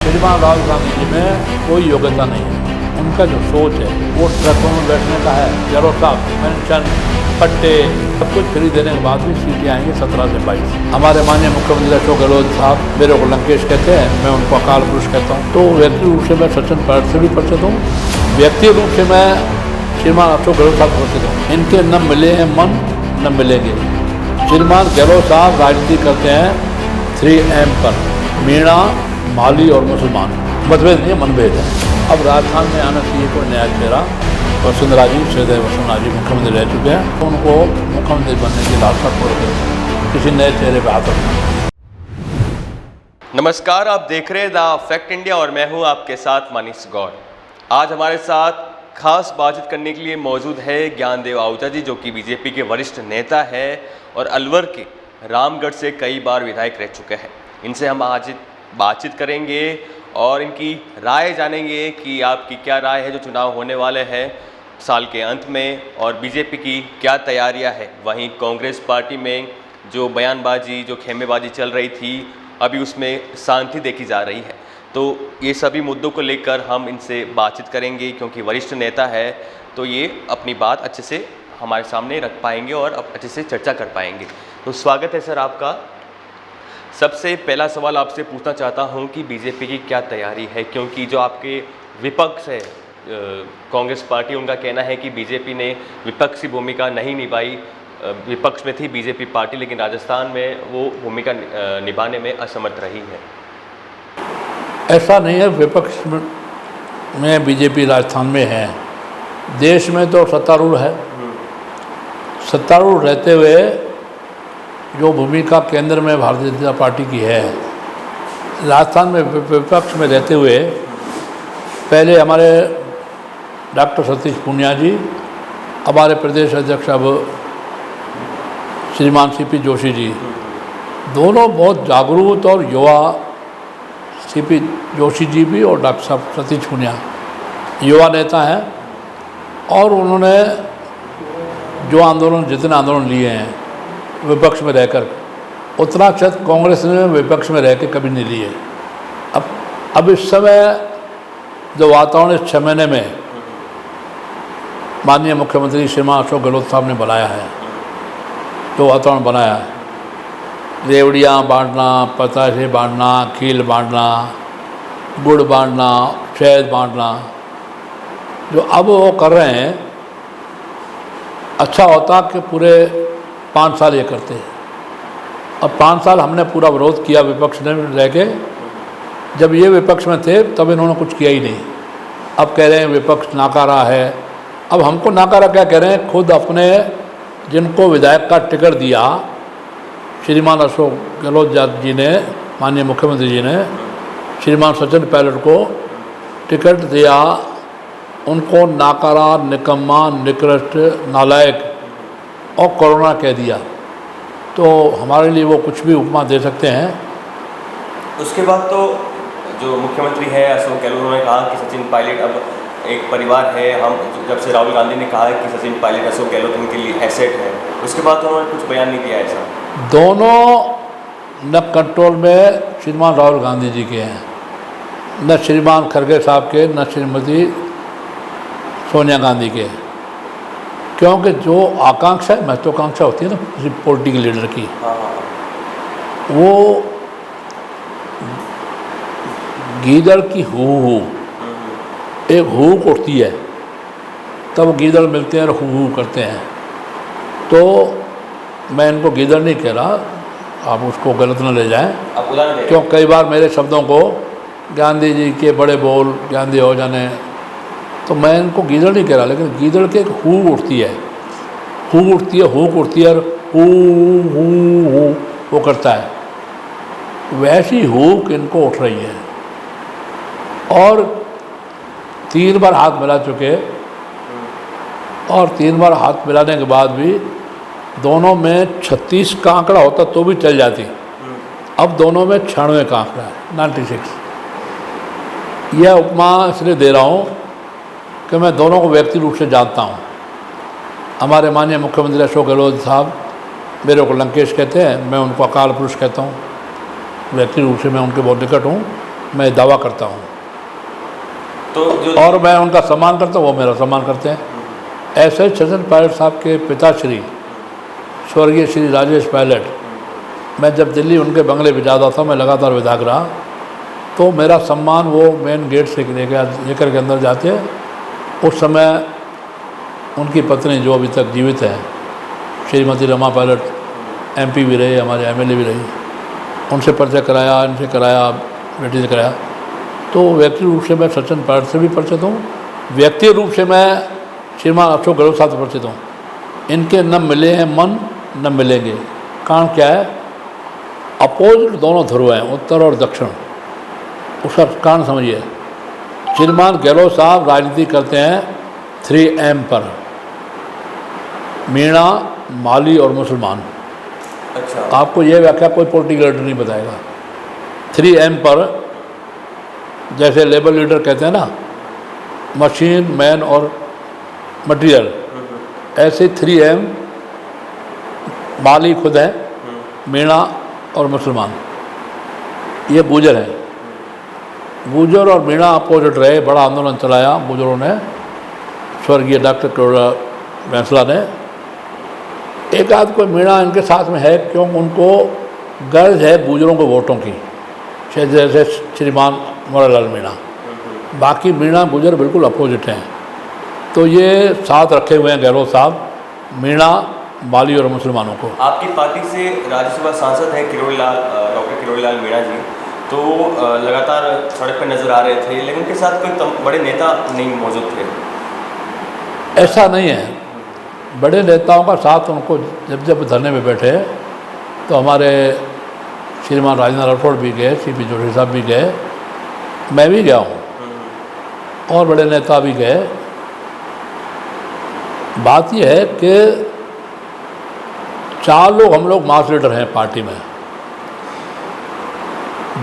श्रीमान राहुल गांधी जी में कोई योग्यता नहीं है। उनका जो सोच है वो ट्रकों में बैठने का है, जरोसा, पेंशन, पट्टे सब कुछ फ्री देने के बाद भी सीटें आएंगी 17 से 22। हमारे माननीय मुख्यमंत्री अशोक गहलोत साहब मेरे को लंकेश कहते हैं, मैं उनको अकाल पुरुष कहता हूँ। तो व्यक्तिगत रूप से मैं सचिन पायलट से भी परिचित हूँ, व्यक्तिगत रूप से मैं श्रीमान अशोक गहलोत साहब से परिचित हूँ। इनके न मिले हैं मन न मिलेंगे। श्रीमान गहलोत साहब राजनीति करते हैं 3M पर, मीणा, माली और मुसलमान। मतभेद नहीं है, मनभेद है। अब राजस्थान में आना चाहिए कोई नया चेहरा। वसुंधरा जी, सदैव वसुंधरा जी मुख्यमंत्री रह चुके हैं, तो उनको मुख्यमंत्री बनने की लालसा पूर्ण किसी नए चेहरे पर हाथ रखना। नमस्कार, आप देख रहे हैं द फैक्ट इंडिया और मैं हूं आपके साथ मनीष गौड़। आज हमारे साथ खास बातचीत करने के लिए मौजूद है ज्ञानदेव आहूजा जी, जो कि बीजेपी के वरिष्ठ नेता है और अलवर के रामगढ़ से कई बार विधायक रह चुके हैं। इनसे हम आज बातचीत करेंगे और इनकी राय जानेंगे कि आपकी क्या राय है जो चुनाव होने वाले हैं साल के अंत में, और बीजेपी की क्या तैयारियां हैं। वहीं कांग्रेस पार्टी में जो बयानबाजी, जो खेमेबाजी चल रही थी, अभी उसमें शांति देखी जा रही है। तो ये सभी मुद्दों को लेकर हम इनसे बातचीत करेंगे, क्योंकि वरिष्ठ नेता है तो ये अपनी बात अच्छे से हमारे सामने रख पाएंगे और अच्छे से चर्चा कर पाएंगे। तो स्वागत है सर आपका। सबसे पहला सवाल आपसे पूछना चाहता हूं कि बीजेपी की क्या तैयारी है, क्योंकि जो आपके विपक्ष है कांग्रेस पार्टी, उनका कहना है कि बीजेपी ने विपक्षी भूमिका नहीं निभाई। विपक्ष में थी बीजेपी पार्टी, लेकिन राजस्थान में वो भूमिका निभाने में असमर्थ रही है। ऐसा नहीं है, विपक्ष में बीजेपी राजस्थान में है, देश में तो सत्तारूढ़ है। सत्तारूढ़ रहते हुए जो भूमिका केंद्र में भारतीय जनता पार्टी की है, राजस्थान में विपक्ष में रहते हुए पहले हमारे डॉक्टर सतीश पूनिया जी, हमारे प्रदेश अध्यक्ष अब श्रीमान सीपी जोशी जी, दोनों बहुत जागरूक और युवा, सीपी जोशी जी भी और डॉक्टर सतीश पूनिया युवा नेता हैं, और उन्होंने जो आंदोलन, जितने आंदोलन लिए हैं विपक्ष में रहकर, उतना क्षत कांग्रेस ने विपक्ष में रह के कभी नहीं लिए। अब इस समय जो वातावरण इस 6 महीने में माननीय मुख्यमंत्री श्रीमान अशोक गहलोत साहब ने बनाया है, जो वातावरण बनाया है, रेवड़ियाँ बांटना, पतासे बांटना, खील बांटना, गुड़ बांटना, शहद बांटना, जो अब वो कर रहे हैं, अच्छा होता कि पूरे 5 साल ये करते हैं। अब 5 साल हमने पूरा विरोध किया विपक्ष ने रह के, जब ये विपक्ष में थे तब इन्होंने कुछ किया ही नहीं। अब कह रहे हैं विपक्ष नाकारा है। अब हमको नाकारा क्या कह रहे हैं, खुद अपने जिनको विधायक का टिकट दिया श्रीमान अशोक गहलोत जी ने, माननीय मुख्यमंत्री जी ने श्रीमान सचिन पायलट को टिकट दिया, उनको नाकारा, निकम्मा, निकृष्ट, नालायक और कोरोना कह दिया। तो हमारे लिए वो कुछ भी उपमा दे सकते हैं। उसके बाद तो जो मुख्यमंत्री है अशोक गहलोत, उन्होंने कहा कि सचिन पायलट अब एक परिवार है। हम जब से राहुल गांधी ने कहा है कि सचिन पायलट, अशोक गहलोत उनके लिए एसेट है, उसके बाद तो उन्होंने कुछ बयान नहीं दिया ऐसा। दोनों न कंट्रोल में श्रीमान राहुल गांधी जी के हैं, न श्रीमान खड़गे साहब के, न श्रीमती सोनिया गांधी के। क्योंकि जो आकांक्षा, महत्वाकांक्षा होती है ना किसी पॉलिटिकल लीडर की, वो गीदड़ की हू एक हुक उठती है, तब गीदड़ मिलते हैं और हू करते हैं। तो मैं इनको गीदड़ नहीं कह रहा, आप उसको गलत न ले जाएं, क्यों कई बार मेरे शब्दों को गांधी जी के बड़े बोल, गांधी हो जाने, तो मैं इनको गीदड़ नहीं कह रहा, लेकिन गीदड़ के एक हू उठती है, हुक उठती है और हू वो करता है, वैसी हुक इनको उठ रही है। और 3 बार हाथ मिला चुके, और 3 बार हाथ मिलाने के बाद भी दोनों में 36 का आंकड़ा होता तो भी चल जाती, अब दोनों में 96 का आंकड़ा है, 96। यह उपमा इसलिए दे रहा हूँ कि मैं दोनों को व्यक्ति रूप से जानता हूँ। हमारे माननीय मुख्यमंत्री अशोक गहलोत साहब मेरे को लंकेश कहते हैं, मैं उनको अकाल पुरुष कहता हूँ, व्यक्ति रूप से मैं उनके बहुत निकट हूँ। मैं दावा करता हूँ। तो जो और मैं उनका सम्मान करता हूँ, वो मेरा सम्मान करते हैं। ऐसे ही सचिन पायलट साहब के पिताश्री स्वर्गीय श्री राजेश पायलट, मैं जब दिल्ली उनके बंगले पे जाता था, मैं लगातार विधायक रहा, तो मेरा सम्मान वो मेन गेट से लेकर के अंदर जाते। उस समय उनकी पत्नी जो अभी तक जीवित है, श्रीमती रमा पायलट, MP भी रही, हमारे MLA भी रही, उनसे परिचय कराया, इनसे कराया, बेटी से कराया। तो व्यक्तिगत रूप से मैं सचिन पायलट से भी परिचित हूँ, व्यक्तिगत रूप से मैं श्रीमान अशोक गहलोत साहब से परिचित हूँ। इनके न मिले हैं मन, न मिलेंगे। कारण क्या है? अपोजिट दोनों ध्रुव हैं, उत्तर और दक्षिण। उसका कारण समझिए, श्रीमान गहलोत साहब राजनीति करते हैं 3M पर, मीणा, माली और मुसलमान। अच्छा, आपको ये व्याख्या कोई पॉलिटिकल लीडर नहीं बताएगा। 3M पर, जैसे लेबर लीडर कहते हैं ना, मशीन, मैन और मटेरियल, ऐसे 3M, माली खुद है, मीणा और मुसलमान, ये गुजर है। गुजर और मीणा अपोजिट रहे, बड़ा आंदोलन चलाया गुजरों ने, स्वर्गीय डॉक्टर किरोड़ीलाल बैंसला ने। एक आध कोई मीणा इनके साथ में है, क्यों? उनको गर्ज है गुजरों को वोटों की, जैसे श्रीमान मोहनलाल मीणा। बाकी मीणा गुजर बिल्कुल अपोजिट हैं। तो ये साथ रखे हुए हैं गहलोत साहब, मीणा, माली और मुसलमानों को। आपकी पार्टी से राज्यसभा सांसद हैं डॉक्टर किरोड़ीलाल मीणा जी, तो लगातार सड़क पर नजर आ रहे थे, लेकिन उनके साथ कोई बड़े नेता नहीं मौजूद थे। ऐसा नहीं है, बड़े नेताओं का साथ उनको जब धरने में बैठे तो हमारे श्रीमान राजेंद्र राठौड़ भी गए, CP जोशी साहब भी गए, मैं भी गया हूँ, और बड़े नेता भी गए। बात यह है कि 4 लोग हम लोग मास लीडर हैं पार्टी में।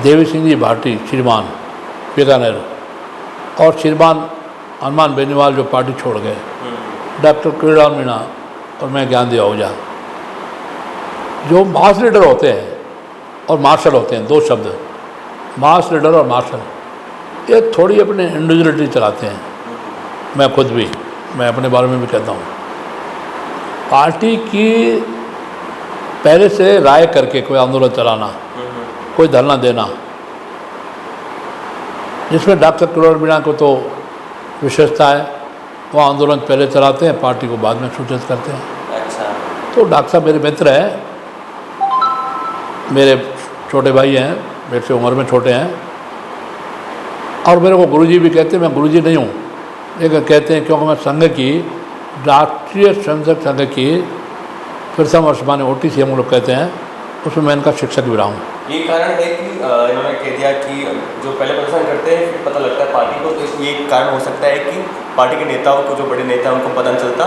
देवी सिंह जी भाटी, श्रीमान बीकानेर, और श्रीमान हनुमान बेनीवाल जो पार्टी छोड़ गए, डॉक्टर किरोड़ीलाल मीणा और मैं ज्ञानदेव आहूजा। जो मास लीडर होते हैं और मार्शल होते हैं, 2 शब्द, मास लीडर और मार्शल, ये थोड़ी अपनी इंडिविजुअलिटी चलाते हैं। मैं खुद भी, मैं अपने बारे में भी कहता हूँ, पार्टी की पहले से राय करके कोई आंदोलन चलाना, कोई धरना देना, जिसमें डॉक्टर किरोड़ीलाल मीणा को तो विशेषता है, वो आंदोलन पहले चलाते हैं, पार्टी को बाद में सूचित करते हैं। अच्छा, तो डॉक्टर साहब मेरे मित्र हैं, मेरे छोटे भाई हैं, मेरे से उम्र में छोटे हैं, और मेरे को गुरुजी भी कहते हैं। मैं गुरुजी नहीं हूँ, लेकिन कहते हैं क्योंकि मैं संघ की, राष्ट्रीय संसद संघ की प्रथम वर्ष माने OTC हम लोग कहते हैं, उसमें मैं इनका शिक्षक भी रहा हूँ। ये कारण है कि इन्होंने कह दिया कि जो पहले प्रदर्शन करते हैं फिर पता लगता है पार्टी को, तो ये कारण हो सकता है कि पार्टी के नेताओं को, जो बड़े नेता हैं, उनको पता नहीं चलता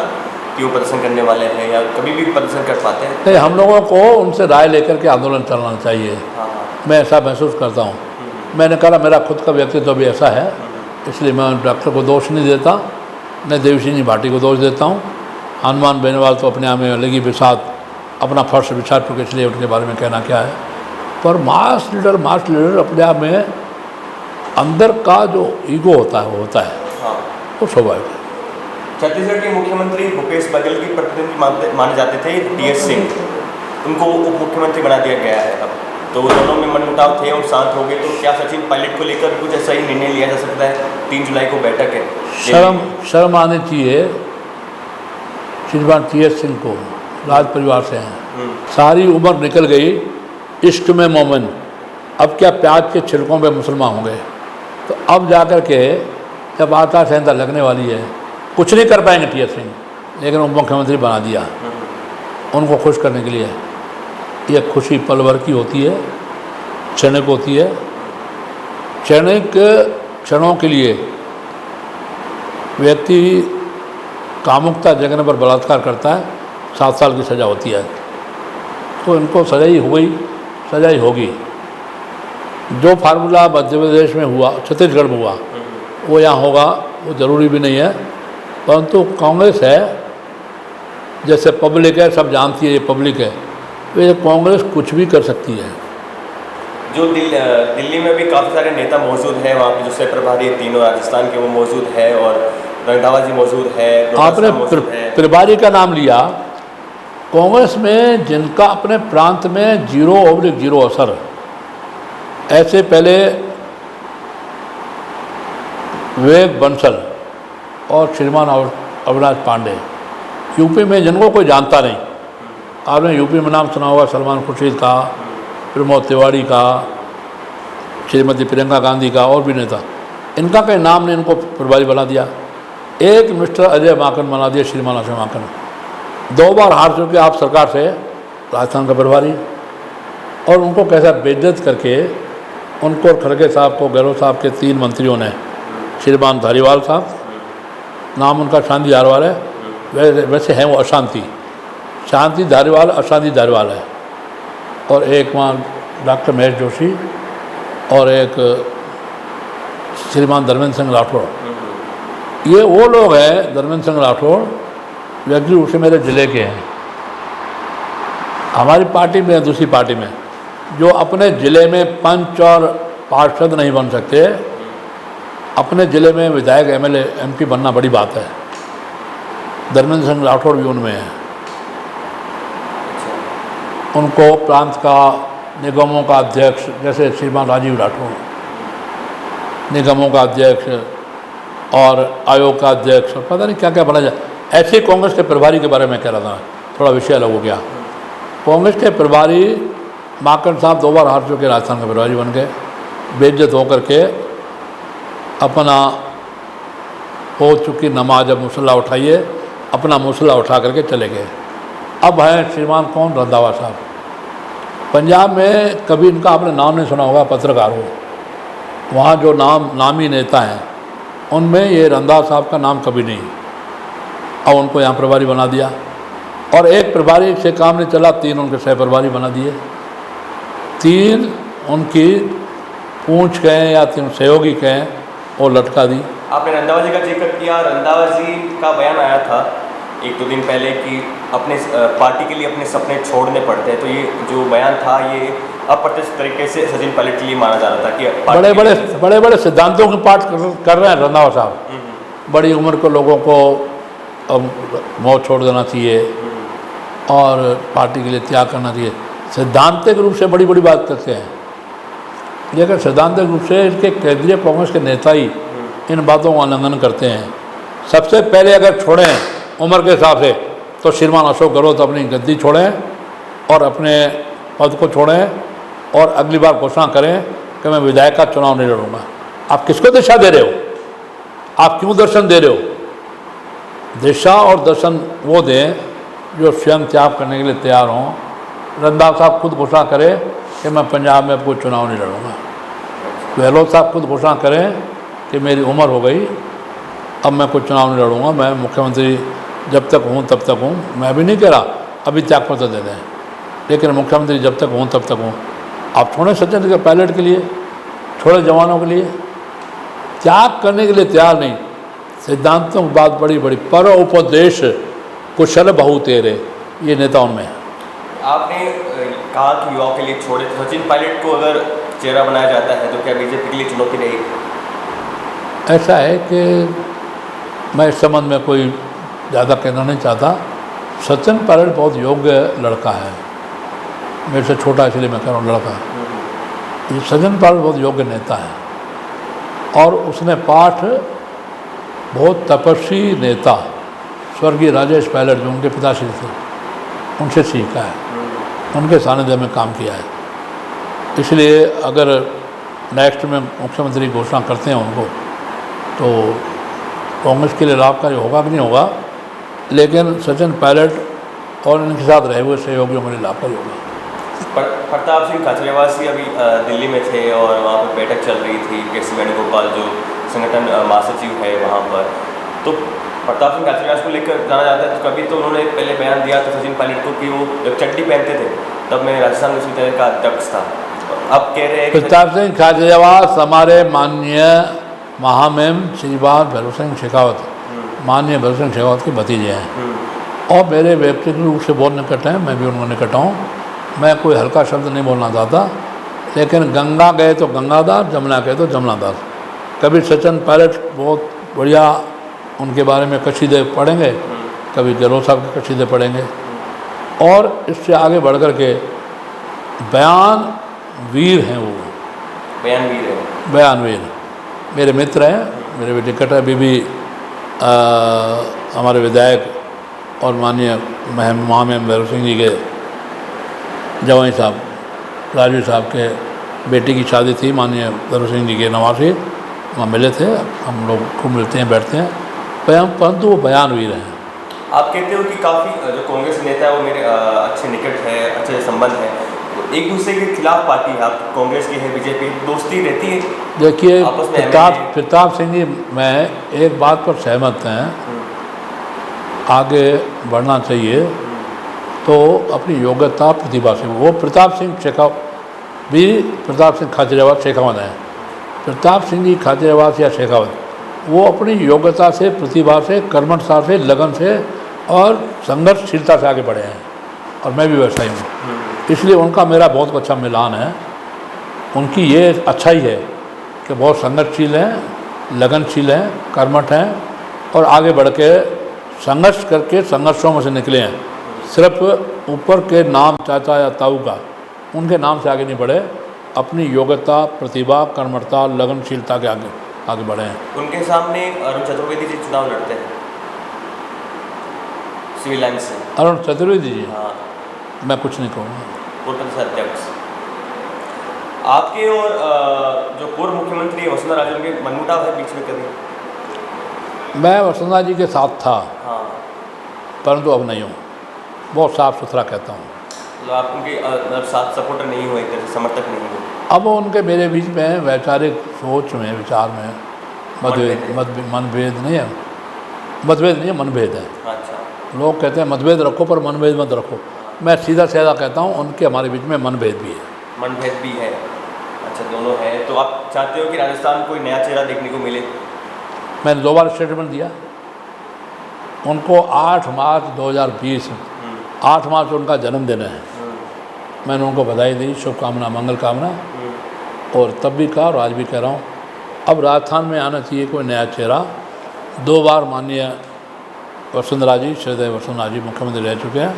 कि वो प्रदर्शन करने वाले हैं या कभी भी प्रदर्शन कर पाते हैं। नहीं, हम लोगों को उनसे राय लेकर के आंदोलन चलाना चाहिए। हाँ, मैं ऐसा महसूस करता हूँ। मैंने कहा मेरा खुद का व्यक्तित्व भी ऐसा है, इसलिए मैं डॉक्टर को दोष नहीं देता, न देवी सिंह जी भाटी को दोष देता हूँ। हनुमान बेनीवाल तो अपने आप में लगी बिसात अपना फर्श बिछा चुके, इसलिए उनके बारे में कहना क्या है। पर मास लीडर अपने आप में अंदर का जो ईगो होता है वो होता है, हाँ। वो स्वाभाविक है। छत्तीसगढ़ के मुख्यमंत्री भूपेश बघेल की प्रतिनिधि माने जाते थे TS सिंह, उनको उप मुख्यमंत्री बना दिया गया है अब। तो दोनों में मनमुटाव थे और शांत हो गए, तो क्या सचिन पायलट को लेकर कुछ ऐसा ही निर्णय लिया जा सकता है? 3 जुलाई को बैठक है। शर्म आनी चाहिए श्रीमान TS सिंह को, राज परिवार से हैं, सारी उम्र निकल गई, इश्क में मोमिन, अब क्या प्याज के छिलकों पे मुसलमान हो गए। तो अब जाकर के जब आचार संहिता लगने वाली है, कुछ नहीं कर पाएंगे TS सिंह, लेकिन उप मुख्यमंत्री बना दिया उनको खुश करने के लिए। यह खुशी पल भर की होती है, क्षणिक होती है। क्षणिक क्षणों के लिए व्यक्ति कामुकता जगने पर बलात्कार करता है, 7 साल की सज़ा होती है। तो इनको सज़ा ही हो गई, सज़ा ही होगी। जो फार्मूला मध्य प्रदेश में हुआ, छत्तीसगढ़ में हुआ, वो यहाँ होगा, वो ज़रूरी भी नहीं है। परंतु कांग्रेस है, जैसे पब्लिक है, सब जानती है ये पब्लिक है, तो ये कांग्रेस कुछ भी कर सकती है। जो दिल्ली में भी काफ़ी सारे नेता मौजूद हैं, वहाँ पे जो सह प्रभारी तीनों राजस्थान के वो मौजूद है, और रंधावा जी मौजूद है, आपने प्रभारी का नाम लिया। कांग्रेस में जिनका अपने प्रांत में 0/0 असर, ऐसे पहले विवेक बंसल और श्रीमान अविनाश पांडे, यूपी में जिनको कोई जानता नहीं। आपने यूपी में नाम सुना होगा सलमान खुर्शीद का, प्रमोद तिवारी का, श्रीमती प्रियंका गांधी का, और भी नेता। इनका कोई नाम ने इनको प्रभारी बना दिया। एक मिस्टर अजय माकन बना दिया, श्रीमान अजय माकन। 2 बार हार चुके आप सरकार से राजस्थान का प्रभारी, और उनको कैसा बेइज्जत करके उनको, खड़गे साहब को, गहलोत साहब के 3 मंत्रियों ने, श्रीमान धारीवाल साहब, नाम उनका शांति धारीवाल है, वैसे हैं वो अशांति, शांति धारीवाल, अशांति धारीवाल है, और एक वहाँ डॉक्टर महेश जोशी, और एक श्रीमान धर्मेंद्र सिंह राठौड़। ये वो लोग हैं, धर्मेंद्र सिंह राठौड़ व्यक्ति रूप से मेरे ज़िले के हैं, हमारी पार्टी में, दूसरी पार्टी में, जो अपने ज़िले में पंच और पार्षद नहीं बन सकते, अपने ज़िले में विधायक, MLA, MP बनना बड़ी बात है। धर्मेंद्र सिंह राठौड़ भी उनमें है। उनको प्रांत का, निगमों का अध्यक्ष, जैसे श्रीमान राजीव राठौड़, निगमों का अध्यक्ष और आयोग का अध्यक्ष, पता नहीं क्या क्या बना जाए। ऐसे कांग्रेस के प्रभारी के बारे में कह रहा था, थोड़ा विषय अलग हो गया। कांग्रेस के प्रभारी माकन साहब 2 बार हार चुके राजस्थान के प्रभारी बन गए, बेइज्जत होकर के अपना हो चुकी नमाज, अब मुसल्ला उठाइए, अपना मुसल्ला उठा करके चले गए। अब हैं श्रीमान कौन, रंधावा साहब। पंजाब में कभी इनका आपने नाम नहीं सुना होगा, पत्रकार हो, वहाँ जो नामी नेता हैं उनमें ये रंधावा साहब का नाम कभी नहीं। अब उनको यहाँ प्रभारी बना दिया, और एक प्रभारी से काम नहीं चला, 3 उनके सह प्रभारी बना दिए। 3 उनकी पूंछ कहें या 3 सहयोगी कहें, और लटका दी। आपने रंधावा जी का जिक्र किया। रंधावा जी का बयान आया था 1-2 दिन पहले कि अपने पार्टी के लिए अपने सपने छोड़ने पड़ते हैं, तो ये जो बयान था ये अप्रत्यक्ष तरीके से सचिन पायलट के लिए माना जा रहा था कि बड़े बड़े सिद्धांतों की पाठ कर रहे हैं रंधावा साहब। बड़ी उम्र के लोगों को अब मौत छोड़ देना चाहिए और पार्टी के लिए त्याग करना चाहिए, सिद्धांतिक रूप से बड़ी बड़ी बात करते हैं। लेकिन सैद्धांतिक रूप से इनके केंद्रीय कांग्रेस के नेता ही इन बातों का उल्लंघन करते हैं। सबसे पहले अगर छोड़ें उम्र के हिसाब से तो श्रीमान अशोक गहलोत अपनी गद्दी छोड़ें और अपने पद को छोड़ें और अगली बार घोषणा करें कि मैं विधायक का चुनाव नहीं लड़ूंगा। आप किसको दिशा दे रहे हो? आप क्यों दर्शन दे रहे हो? दिशा और दर्शन वो दें जो स्वयं त्याग करने के लिए तैयार हों। रंधावा साहब खुद घोषणा करें कि मैं पंजाब में कोई चुनाव नहीं लड़ूंगा। गहलोत साहब खुद घोषणा करें कि मेरी उम्र हो गई, अब मैं कोई चुनाव नहीं लड़ूंगा, मैं मुख्यमंत्री जब तक हूँ तब तक हूँ। मैं भी नहीं कह रहा अभी त्यागपत्र दे दें, लेकिन मुख्यमंत्री जब तक हूँ तब तक हूँ। आप छोड़ें सचिन के पायलट के लिए, छोड़े जवानों के लिए, त्याग करने के लिए तैयार नहीं। सिद्धांतों की बात बड़ी बड़ी, पर उपदेश कुशल बहु तेरे, ये नेता उनमें है। आपने कहा कि युवाओं के लिए छोड़े, सचिन पायलट को अगर चेहरा बनाया जाता है तो क्या बीजेपी के लिए चुनौती रहेगी? ऐसा है कि मैं इस संबंध में कोई ज़्यादा कहना नहीं चाहता। सचिन पायलट बहुत योग्य लड़का है, मेरे से छोटा इसलिए मैं कह रहा हूँ लड़का। ये सचिन पायलट बहुत योग्य नेता है और उसने पाठ बहुत तपस्वी नेता स्वर्गीय राजेश पायलट जो उनके पिताश्री थे उनसे सीखा है, उनके सानिध्य में काम किया है। इसलिए अगर नेक्स्ट में मुख्यमंत्री घोषणा करते हैं उनको तो कांग्रेस के लिए लाभकारी होगा कि नहीं होगा, लेकिन सचिन पायलट और इनके साथ रहे हुए सहयोगियों के लिए लाभकारी होगा। प्रताप सिंह खाचरियावास अभी दिल्ली में थे और वहाँ पर बैठक चल रही थी, के.सी. वेणुगोपाल जो संगठन महासचिव है वहाँ पर, तो प्रताप सिंह खाचरियावास को लेकर जाना जाता है। तो कभी तो उन्होंने पहले बयान दिया था सचिन पायलट को कि वो जब चड्डी पहनते थे तब मैं राजस्थान विश्वविद्यालय का अध्यक्ष था। अब कह रहे हैं प्रताप सिंह खाचरियावास हमारे माननीय महामहिम श्रीमान भैरव सिंह शेखावत, माननीय भैरव सिंह शेखावत के भतीजे हैं और मेरे व्यक्तिगत रूप से बहुत निकट हैं, मैं भी उनको निकट हूँ। मैं कोई हल्का शब्द नहीं बोलना चाहता। लेकिन गंगा गए तो गंगादार, जमुना गए तो जमुनादार। कभी सचिन पायलट बहुत बढ़िया उनके बारे में कसीदे पढ़ेंगे, कभी जलोर साहब के कसीदे पढ़ेंगे, और इससे आगे बढ़ कर के बयान वीर हैं वो। बयान वीर है। बयान वीर मेरे मित्र हैं, मेरे भी टिकट है। अभी भी हमारे विधायक और माननीय महामहिम भैरव सिंह जी के जवाई साहब राजू साहब के बेटी की शादी थी, माननीय भैरव सिंह जी के नवासी, वहाँ मिले थे। हम लोग खूब मिलते हैं, बैठते हैं, परंतु वो बयान वीर हैं। आप कहते हो कि काफ़ी जो कांग्रेस नेता है वो मेरे अच्छे निकट है, अच्छे संबंध है, तो एक दूसरे के खिलाफ पार्टी है, आप कांग्रेस की है, बीजेपी, दोस्ती रहती है? देखिए, प्रताप सिंह जी मैं एक बात पर सहमत हैं, आगे बढ़ना चाहिए तो अपनी योग्यता प्रतिभा से। वो प्रताप सिंह शेखावत भी, प्रताप सिंह खाचरियावास शेखावत हैं, प्रताप सिंह जी खाचरियावास या शेखावत, वो अपनी योग्यता से, प्रतिभा से, कर्मठता से, लगन से और संघर्षशीलता से आगे बढ़े हैं, और मैं भी वैसा ही हूँ। इसलिए उनका मेरा बहुत अच्छा मिलान है। उनकी ये अच्छा ही है कि बहुत संघर्षशील हैं, लगनशील हैं, कर्मठ हैं, और आगे बढ़ के संघर्ष करके संघर्षों में से निकले हैं। सिर्फ ऊपर के नाम चाचा या ताऊ का, उनके नाम से आगे नहीं बढ़े, अपनी योग्यता, प्रतिभा, कर्मठता, लगनशीलता के आगे बढ़े हैं। उनके सामने अरुण चतुर्वेदी जी चुनाव लड़ते हैं सिविल लाइन से। अरुण चतुर्वेदी जी? हाँ, मैं कुछ नहीं कहूँगा। पूर्व अध्यक्ष आपके और जो पूर्व मुख्यमंत्री वसुंधरा राजे के मनमुटाव है बीच में कभी? मैं वसुंधरा जी के साथ था, हाँ, परंतु अब नहीं हूँ। बहुत साफ सुथरा कहता हूँ। मतलब आप उनके साथ सपोर्टर नहीं हुए, एक तरह से समर्थक नहीं हुए? अब उनके मेरे बीच में वैचारिक सोच में, विचार में मनभेद नहीं है, मतभेद नहीं है, मनभेद है। अच्छा। लोग कहते हैं मतभेद रखो पर मनभेद मत रखो। मैं सीधा सीधा कहता हूँ, उनके हमारे बीच में मनभेद भी है। मनभेद भी है, अच्छा, दोनों है। तो आप चाहते हो कि राजस्थान कोई नया चेहरा देखने को मिले? मैंने 2 बार स्टेटमेंट दिया उनको। 8 मार्च 2020, 8 मार्च उनका जन्मदिन है, मैंने उनको बधाई दी, शुभकामना, मंगल कामना, और तब भी कहा और आज भी कह रहा हूँ, अब राजस्थान में आना चाहिए कोई नया चेहरा। 2 बार माननीय वसुंधरा जी, श्रीदेवी वसुंधरा जी मुख्यमंत्री रह चुके हैं।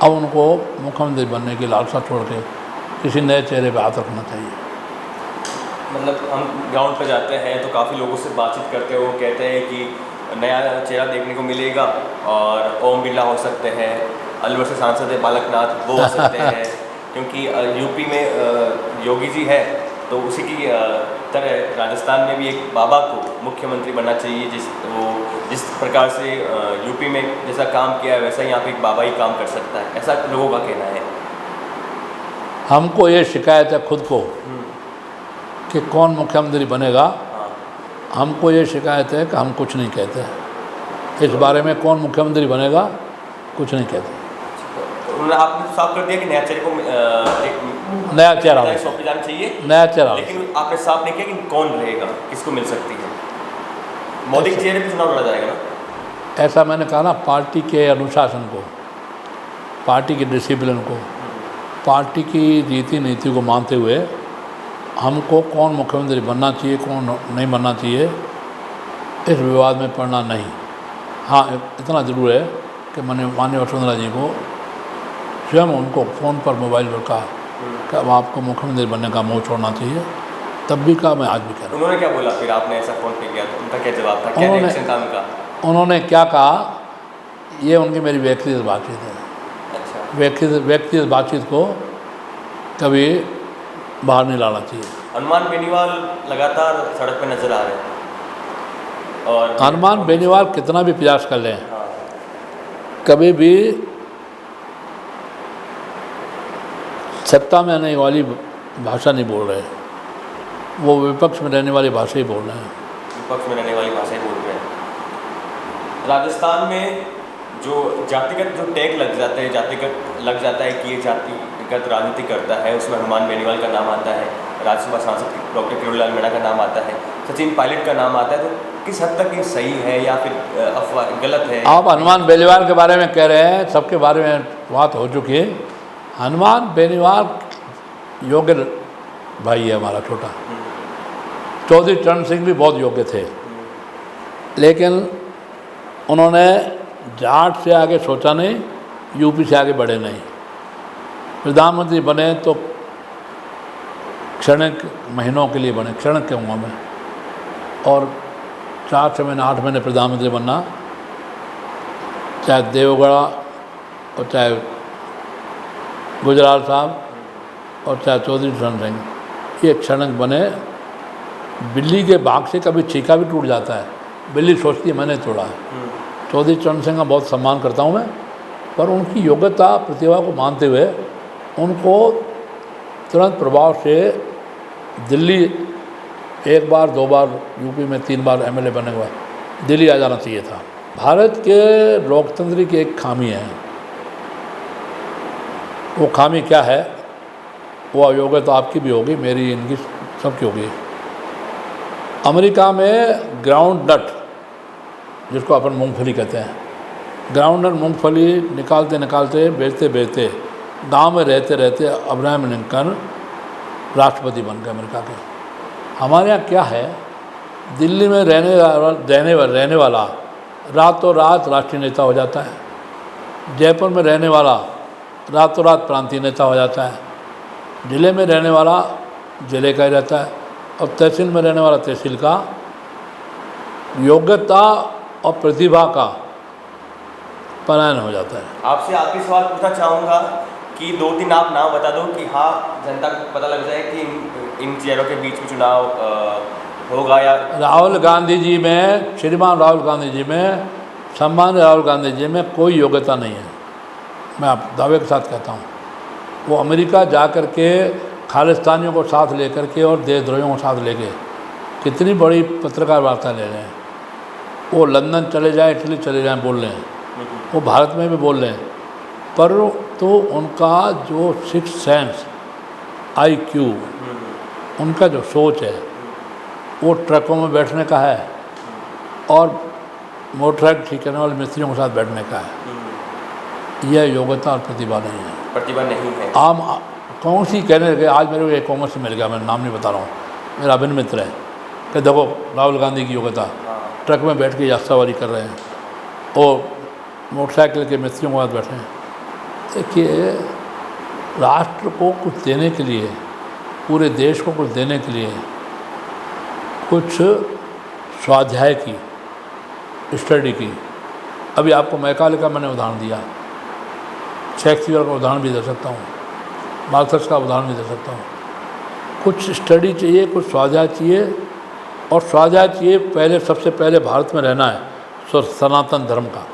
अब उनको मुख्यमंत्री बनने की लालसा छोड़ के किसी नए चेहरे पे हाथ रखना चाहिए। मतलब हम ग्राउंड पर जाते हैं तो काफ़ी लोगों से बातचीत करते हैं, वो कहते हैं कि नया चेहरा देखने को मिलेगा, और ओम बिरला हो सकते हैं, अलवर से सांसद है बालकनाथ, वो हो सकते हैं, क्योंकि यूपी में योगी जी है, तो उसी की तरह राजस्थान में भी एक बाबा को मुख्यमंत्री बनना चाहिए। जिस प्रकार से यूपी में जैसा काम किया है, वैसा यहाँ पे एक बाबा ही काम कर सकता है, ऐसा लोगों का कहना है। हमको ये शिकायत है खुद को कि कौन मुख्यमंत्री बनेगा। हमको ये शिकायत है कि हम कुछ नहीं कहते इस बारे में, कौन मुख्यमंत्री बनेगा कुछ नहीं कहते। आपने साफ कर दिया कि नया चेहरे को नया चेहरा सौंपे जाना चाहिए, नया चेहरा, लेकिन आपने साफ नहीं किया कि कौन रहेगा, किसको मिल सकती है। मोदी के चेहरे पे चुनाव लड़ा जाएगा ना? ऐसा मैंने कहा ना, पार्टी के अनुशासन को, पार्टी के डिसिप्लिन को, पार्टी की रीति नीति को मानते हुए हमको कौन मुख्यमंत्री बनना चाहिए, कौन नहीं बनना चाहिए, इस विवाद में पड़ना नहीं। हाँ, इतना ज़रूर है कि मैंने माननीय वसुंधरा जी को स्वयं उनको फ़ोन पर, मोबाइल पर कहा कि अब आपको मुख्यमंत्री बनने का मोह छोड़ना चाहिए, तब भी कहा, मैं आज भी कह रहा हूँ। उन्होंने क्या बोला फिर? आपने ऐसा फ़ोन पे किया तो उनका क्या जवाब था, क्या रिएक्शन था उनका? उन्होंने क्या कहा, ये उनकी मेरी व्यक्तिगत बातचीत है। अच्छा। व्यक्तिगत बातचीत को कभी बाहर नहीं लाना चाहिए। हनुमान बेनीवाल लगातार सड़क पे नजर आ रहे हैं, और हनुमान बेनीवाल कितना भी प्रयास कर लें, हाँ, कभी भी सत्ता में आने वाली भाषा नहीं बोल रहे, वो विपक्ष में रहने वाली भाषा ही बोल रहे हैं। विपक्ष में रहने वाली भाषा ही बोल रहे हैं। राजस्थान में जो जातिगत जो टैग लग जाते हैं, जातिगत लग जाता है कि ये जातिगत राजनीति करता है, उसमें हनुमान बेनीवाल का नाम आता है, राज्यसभा सांसद डॉक्टर किरोड़ीलाल मीणा का नाम आता है, सचिन पायलट का नाम आता है, तो किस हद तक ये सही है या फिर अफवाह गलत है? आप हनुमान बेनीवाल के बारे में कह रहे हैं, सबके बारे में बात हो चुकी है। हनुमान बेनीवाल योग्य भाई है हमारा छोटा। चौधरी चरण सिंह भी बहुत योग्य थे, लेकिन उन्होंने जाट से आगे सोचा नहीं, यूपी से आगे बढ़े नहीं। प्रधानमंत्री बने तो क्षणिक महीनों के लिए बने, क्षणिक कहूँगा मैं, और 4-6 महीने 8 महीने प्रधानमंत्री बनना, चाहे देवगढ़ा और चाहे गुजराल साहब और चाहे चौधरी चरण सिंह, ये क्षणिक बने। बिल्ली के बाग से कभी छीका भी टूट जाता है, बिल्ली सोचती है मैंने तोड़ा है। चौधरी चरण सिंह का बहुत सम्मान करता हूँ मैं, पर उनकी योग्यता प्रतिभा को मानते हुए उनको तुरंत प्रभाव से दिल्ली 1 बार 2 बार, यूपी में 3 बार एमएलए बने हुए, दिल्ली आ जाना चाहिए था। भारत के लोकतंत्र की एक खामी है, वो खामी क्या है? वो अयोग्यता आपकी भी होगी, मेरी, इनकी, सबकी होगी। अमेरिका में ग्राउंड नट, जिसको अपन मूंगफली कहते हैं, ग्राउंड नट मूंगफली निकालते निकालते बेचते बेचते गांव में रहते रहते अब्राहम लिंकन राष्ट्रपति बन गए अमेरिका के। हमारे यहाँ क्या है, दिल्ली में रहने वाला रातों रात राष्ट्रीय नेता हो जाता है, जयपुर में रहने वाला रातों रात प्रांतीय नेता हो जाता है, ज़िले में रहने वाला ज़िले का ही रहता है, और तहसील में रहने वाला तहसील का। योग्यता और प्रतिभा का पलायन हो जाता है। आपसे आखिरी सवाल पूछना चाहूँगा कि 2-3 आप नाम बता दो कि हाँ जनता को पता लग जाए कि इन चेहरों के बीच में चुनाव होगा। या राहुल गांधी जी में, श्रीमान राहुल गांधी जी में, सम्मान्य राहुल गांधी जी में कोई योग्यता नहीं है, मैं आप दावे के साथ कहता हूँ। वो अमेरिका जा कर के खालिस्तानियों को साथ लेकर के और देशद्रोहियों को साथ लेके कितनी बड़ी पत्रकार वार्ता ले रहे हैं। वो लंदन चले जाएं, इटली चले जाएं, बोल रहे हैं, वो भारत में भी बोल रहे हैं, पर तो उनका जो सिक्स सेंस, IQ, उनका जो सोच है वो ट्रकों में बैठने का है और मोटरसाइकिल ठीक करने वाले मिस्त्रियों के साथ बैठने का है। यह योग्यता और प्रतिभा नहीं है, प्रतिभा नहीं है। आम कांग्रेस ही कहने लगे, आज मेरे को एक कांग्रेस से मिल गया, मैं नाम नहीं बता रहा हूँ, मेरा अभिन्न मित्र है, कि देखो राहुल गांधी की योग्यता, ट्रक में बैठ के यात्रावारी कर रहे हैं और मोटरसाइकिल के मिस्त्रियों के साथ बैठे हैं। देखिए, राष्ट्र को कुछ देने के लिए, पूरे देश को कुछ देने के लिए कुछ स्वाध्याय की, स्टडी की। अभी आपको मैकाले का मैंने उदाहरण दिया, शेक्सपियर का उदाहरण भी दे सकता हूँ, मार्क्स का उदाहरण भी दे सकता हूँ। कुछ स्टडी चाहिए, कुछ स्वाध्याय चाहिए, और स्वाध्याय चाहिए पहले, सबसे पहले भारत में रहना है सो सनातन धर्म का।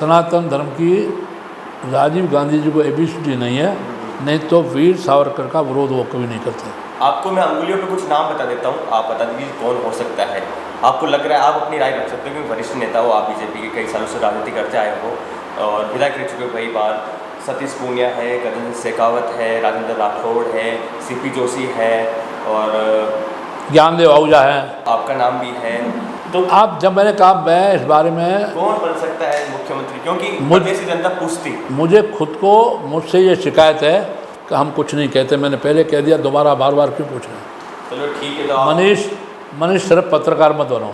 सनातन धर्म की राजीव गांधी जी को ABCD नहीं है, नहीं तो वीर सावरकर का विरोध वो कभी नहीं करते। आपको मैं अंगुलियों पे कुछ नाम बता देता हूँ, आप बता दीजिए कौन हो सकता है। आपको लग रहा है, आप अपनी राय रख सकते हो, क्योंकि वरिष्ठ नेता हो आप, बीजेपी के कई सालों से राजनीति करते आए हो और विधायक रह चुके हो कई बार। सतीश पूनिया है, गजेंद्र शेखावत है, राजेंद्र राठौड़ है, CP जोशी है और ज्ञानदेव आहूजा है, आपका नाम भी है। तो आप, जब मैंने कहा मैं इस बारे में, कौन बन सकता है मुख्यमंत्री, क्योंकि प्रदेश की जनता पूछती, मुझे खुद को, मुझसे ये शिकायत है कि हम कुछ नहीं कहते। मैंने पहले कह दिया, दोबारा बार बार क्यों पूछ रहे हैं? चलो ठीक है। तो मनीष सिर्फ पत्रकार मत बनो,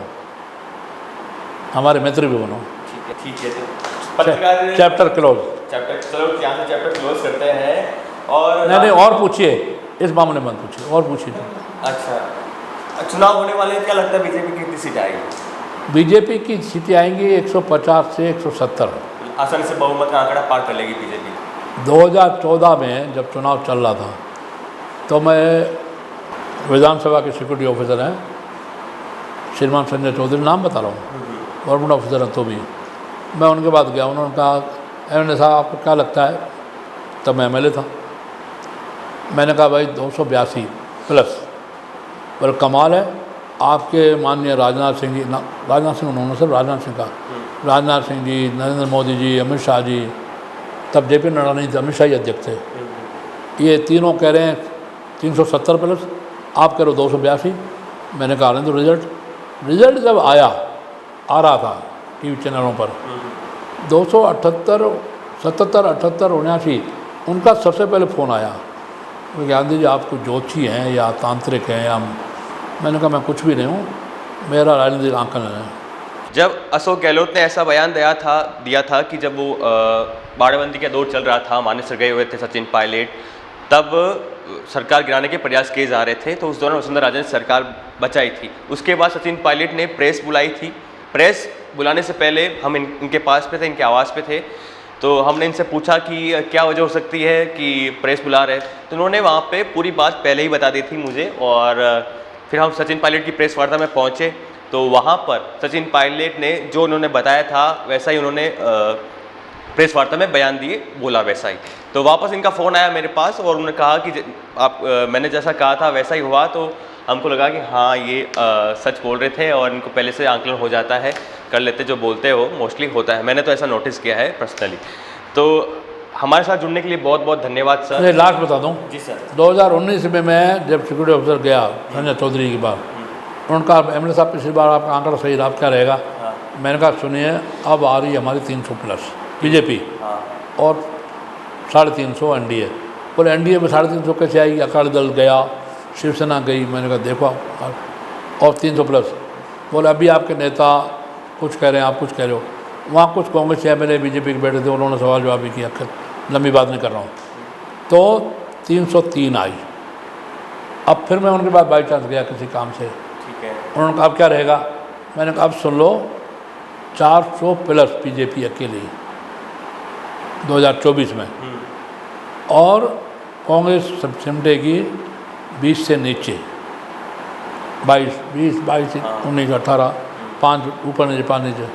हमारे मित्र भी बनो। ठीक है। तो पत्रकार चैप्टर क्लोज, चलो यहाँ से चैप्टर क्लोज करते हैं। और नहीं, और पूछिए, इस मामले में मत पूछिए, और पूछिए। अच्छा, चुनाव होने वाले हैं, क्या लगता है बीजेपी की कितनी सीट आएगी? बीजेपी की सीटें आएंगी 150 से 170, आसानी से बहुमत का आंकड़ा पार कर लेगी बीजेपी। 2014 में जब चुनाव चल रहा था, तो मैं, विधानसभा के सिक्योरिटी ऑफिसर हैं श्रीमान संजय चौधरी, नाम बता रहा हूँ, गवर्नमेंट ऑफिसर हैं, तो भी मैं उनके पास गया। उन्होंने कहा, MLA साहब आपको क्या लगता है? तब मैं MLA था। मैंने कहा भाई 282 प्लस। बोले कमाल है, आपके माननीय राजनाथ सिंह जी, राजनाथ सिंह उन्होंने सर, राजनाथ सिंह का, राजनाथ सिंह जी, नरेंद्र मोदी जी, अमित शाह जी, तब JP नड्डा नहीं थे, अमित शाह ही अध्यक्ष थे, ये तीनों कह रहे हैं 370 प्लस, आप कह रहे हो 282। मैंने कहा तो रिजल्ट जब आ रहा था TV चैनलों पर, 278, 77, 78, 79, उनका सबसे पहले फ़ोन आया वो गांधी जी आप कुछ ज्योतिषी हैं या तांत्रिक हैं या मैंने कहा मैं कुछ भी नहीं हूँ, मेरा राजनीतिक आंकलन है। जब अशोक गहलोत ने ऐसा बयान दिया था कि जब वो बाड़ाबंदी का दौर चल रहा था, मानिसर गए हुए थे सचिन पायलट, तब सरकार गिराने के प्रयास किए जा रहे थे, तो उस दौरान वसुंधरा राजे ने सरकार बचाई थी। उसके बाद सचिन पायलट ने प्रेस बुलाई थी। प्रेस बुलाने से पहले हम इनके पास पे थे, इनके आवास पे थे, तो हमने इनसे पूछा कि क्या वजह हो सकती है कि प्रेस बुला रहे, तो उन्होंने वहाँ पे पूरी बात पहले ही बता दी थी मुझे। और फिर हम सचिन पायलट की प्रेस वार्ता में पहुँचे, तो वहाँ पर सचिन पायलट ने जो उन्होंने बताया था वैसा ही उन्होंने प्रेस वार्ता में बयान दिए, बोला वैसा ही। तो वापस इनका फ़ोन आया मेरे पास और उन्होंने कहा कि मैंने जैसा कहा था वैसा ही हुआ। तो हमको लगा कि हाँ ये सच बोल रहे थे और इनको पहले से आंकलन हो जाता है, कर लेते, जो बोलते हो मोस्टली होता है। मैंने तो ऐसा नोटिस किया है पर्सनली। तो हमारे साथ जुड़ने के लिए बहुत बहुत धन्यवाद सर। मैं लास्ट बता दूँ, जी सर। 2019 में मैं जब सिक्योरिटी ऑफिसर गया संजय चौधरी के बाद, उन्होंने कहा एमएलए साहब पिछली बार आपका आंकड़ा सही रहा, क्या रहेगा? मैंने कहा सुनिए, अब आ रही है हमारी 300 प्लस बीजेपी और 350 एनडीए। बोले एनडीए में 350 कैसे आएगी? अकाली दल गया, शिवसेना गई। मैंने कहा देखो और 300 प्लस। बोले अभी आपके नेता कुछ कह रहे हैं, आप कुछ कह रहे हो। वहाँ कुछ कांग्रेस एमएलए बीजेपी के बैठे थे, उन्होंने सवाल जवाब भी किया, लंबी बात नहीं कर रहा हूँ। तो 303 आई। अब फिर मैं उनके बाद बाई चांस गया किसी काम से, ठीक है। उन्होंने कहा अब क्या रहेगा? मैंने कहा अब सुन लो, 400 प्लस बीजेपी अकेली 2024 में, और कांग्रेस सब सिमटेगी 20 से नीचे, 22, 20, 22, 19, 18, 5 ऊपर नीचे, 5 नीचे।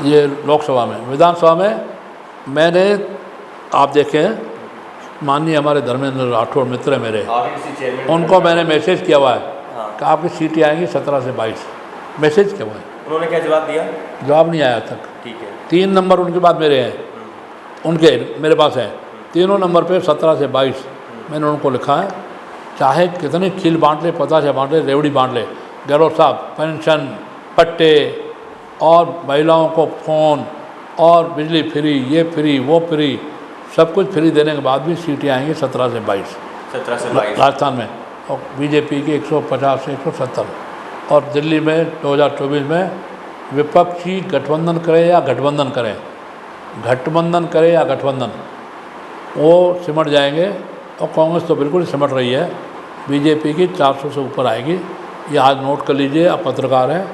ये लोकसभा में। विधानसभा में मैंने, आप देखें, माननीय हमारे धर्मेंद्र राठौड़ मित्र है मेरे, उनको मैंने मैसेज किया हुआ है कि आपकी सीटें आएंगी 17 से 22, मैसेज किया हुआ है। उन्होंने क्या जवाब दिया? जवाब नहीं आया तक। ठीक है। 3 नंबर उनके बाद मेरे हैं, उनके मेरे पास हैं, तीनों नंबर पे 17 से 22 मैंने उनको लिखा है। चाहे कितने खील बांट ले, 50 बांट ले, रेवड़ी बांट ले, गहलोत साहब पेंशन, पट्टे और महिलाओं को फ़ोन और बिजली फ्री, ये फ्री, वो फ्री, सब कुछ फ्री देने के बाद भी सीटें आएंगी 17 से 22 राजस्थान में, और बीजेपी की 150 से 170। और दिल्ली में 2024 में विपक्षी गठबंधन करे या गठबंधन करें, गठबंधन करे या गठबंधन, वो सिमट जाएंगे। और कांग्रेस तो बिल्कुल सिमट रही है, बीजेपी की 400 से ऊपर आएगी। ये आज नोट कर लीजिए, आप पत्रकार हैं,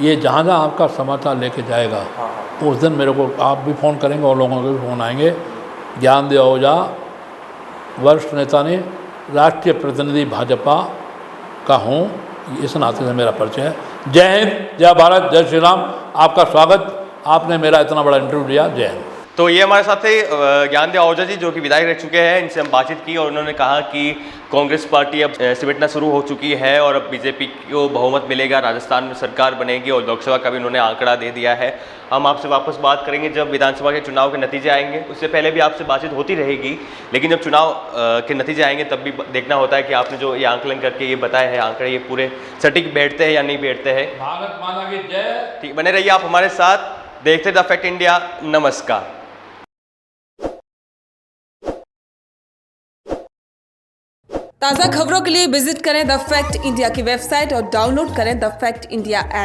ये जहाँ जहाँ आपका समाचार लेके जाएगा उस दिन मेरे को आप भी फ़ोन करेंगे और लोगों के भी फ़ोन आएंगे। ज्ञानदेव आहूजा वरिष्ठ नेता ने, राष्ट्रीय प्रतिनिधि भाजपा का हूँ, इस नाते से मेरा परिचय है। जय हिंद, जय भारत, जय श्री राम। आपका स्वागत, आपने मेरा इतना बड़ा इंटरव्यू लिया। जय हिंद। तो ये हमारे साथ थे ज्ञानदेव आहूजा जी, जो कि विधायक रह चुके हैं। इनसे हम बातचीत की और उन्होंने कहा कि कांग्रेस पार्टी अब सिमटना शुरू हो चुकी है और अब बीजेपी को बहुमत मिलेगा, राजस्थान में सरकार बनेगी, और लोकसभा का भी उन्होंने आंकड़ा दे दिया है। हम आपसे वापस बात करेंगे जब विधानसभा के चुनाव के नतीजे आएंगे। उससे पहले भी आपसे बातचीत होती रहेगी, लेकिन जब चुनाव के नतीजे आएंगे तब भी देखना होता है कि आपने जो ये आंकलन करके ये बताया है, आंकड़े ये पूरे सटीक बैठते हैं या नहीं बैठते हैं। भारत माता की जय। ठीक, बने रहिए आप हमारे साथ, देखते द फैक्ट इंडिया। नमस्कार। ताज़ा खबरों के लिए विजिट करें द फैक्ट इंडिया की वेबसाइट और डाउनलोड करें द फैक्ट इंडिया ऐप।